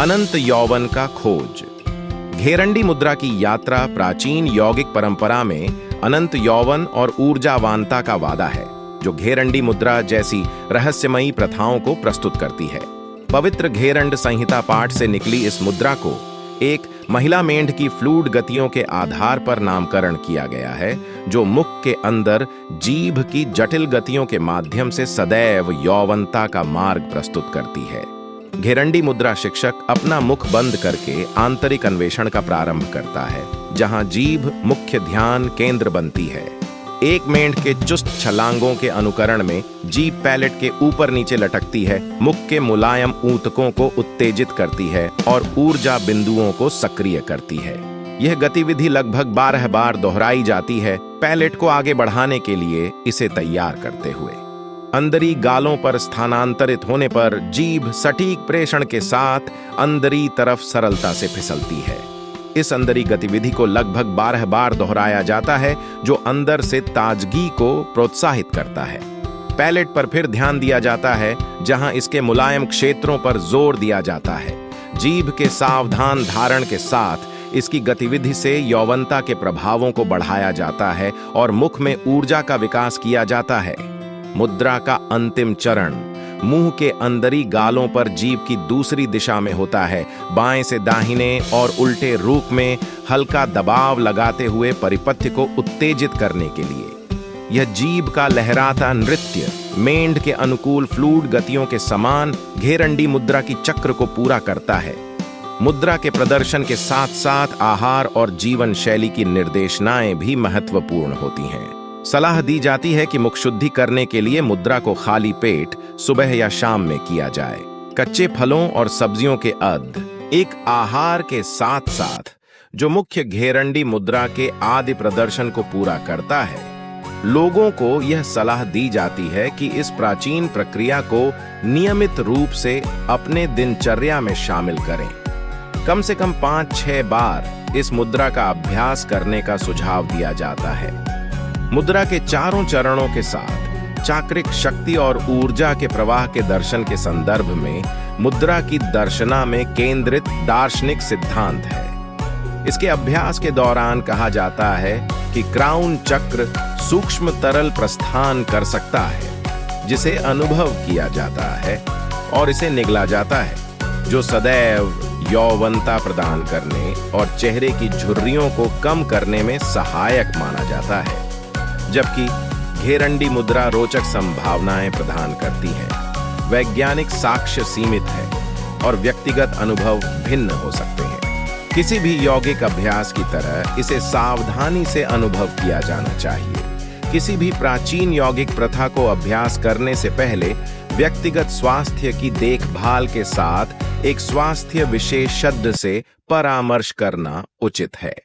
अनंत यौवन का खोज। घेरंडी मुद्रा की यात्रा प्राचीन यौगिक परंपरा में अनंत यौवन और ऊर्जावानता का वादा है, जो घेरंडी मुद्रा जैसी रहस्यमयी प्रथाओं को प्रस्तुत करती है। पवित्र घेरंड संहिता पाठ से निकली इस मुद्रा को एक महिला मेंढ की फ्लूइड गतियों के आधार पर नामकरण किया गया है, जो मुख के अंदर जीभ की जटिल गतियों के माध्यम से सदैव यौवनता का मार्ग प्रस्तुत करती है। घेरंडी मुद्रा शिक्षक अपना मुख बंद करके आंतरिक अन्वेषण का प्रारंभ करता है, जहां जीभ मुख्य ध्यान केंद्र बनती है। एक मेंढ के चुस्त छलांगों के अनुकरण में जीभ पैलेट के ऊपर नीचे लटकती है, मुख के मुलायम ऊतकों को उत्तेजित करती है और ऊर्जा बिंदुओं को सक्रिय करती है। यह गतिविधि लगभग 12 बार दोहराई जाती है, पैलेट को आगे बढ़ाने के लिए इसे तैयार करते हुए। अंदरी गालों पर स्थानांतरित होने पर जीभ सटीक प्रेषण के साथ अंदरी तरफ सरलता से फिसलती है। इस अंदरी गतिविधि को लगभग 12 बार दोहराया जाता है, जो अंदर से ताजगी को प्रोत्साहित करता है। पैलेट पर फिर ध्यान दिया जाता है, जहां इसके मुलायम क्षेत्रों पर जोर दिया जाता है। जीभ के सावधान धारण के साथ इसकी गतिविधि से यौवनता के प्रभावों को बढ़ाया जाता है और मुख में ऊर्जा का विकास किया जाता है। मुद्रा का अंतिम चरण मुंह के अंदरी गालों पर जीभ की दूसरी दिशा में होता है, बाएं से दाहिने और उल्टे रूप में हल्का दबाव लगाते हुए परिपथ्य को उत्तेजित करने के लिए। यह जीभ का लहराता नृत्य मेंढ के अनुकूल फ्लूइड गतियों के समान घेरंडी मुद्रा की चक्र को पूरा करता है। मुद्रा के प्रदर्शन के साथ साथ आहार और जीवन शैली की निर्देशनाएं भी महत्वपूर्ण होती हैं। सलाह दी जाती है कि मुख शुद्धि करने के लिए मुद्रा को खाली पेट सुबह या शाम में किया जाए। कच्चे फलों और सब्जियों के अर्ध एक आहार के साथ साथ जो मुख्य घेरंडी मुद्रा के आदि प्रदर्शन को पूरा करता है। लोगों को यह सलाह दी जाती है कि इस प्राचीन प्रक्रिया को नियमित रूप से अपने दिनचर्या में शामिल करें। कम से कम 5-6 बार इस मुद्रा का अभ्यास करने का सुझाव दिया जाता है। मुद्रा के चारों चरणों के साथ चाक्रिक शक्ति और ऊर्जा के प्रवाह के दर्शन के संदर्भ में मुद्रा की दर्शना में केंद्रित दार्शनिक सिद्धांत है। इसके अभ्यास के दौरान कहा जाता है कि क्राउन चक्र सूक्ष्म तरल प्रस्थान कर सकता है, जिसे अनुभव किया जाता है और इसे निगला जाता है, जो सदैव यौवनता प्रदान करने और चेहरे की झुर्रियों को कम करने में सहायक माना जाता है। जबकि घेरंडी मुद्रा रोचक संभावनाएं प्रदान करती है। वैज्ञानिक साक्ष्य सीमित है और व्यक्तिगत अनुभव भिन्न हो सकते हैं। किसी भी यौगिक अभ्यास की तरह इसे सावधानी से अनुभव किया जाना चाहिए। किसी भी प्राचीन यौगिक प्रथा को अभ्यास करने से पहले व्यक्तिगत स्वास्थ्य की देखभाल के साथ एक स्वास्थ्य विशेषज्ञ से परामर्श करना उचित है।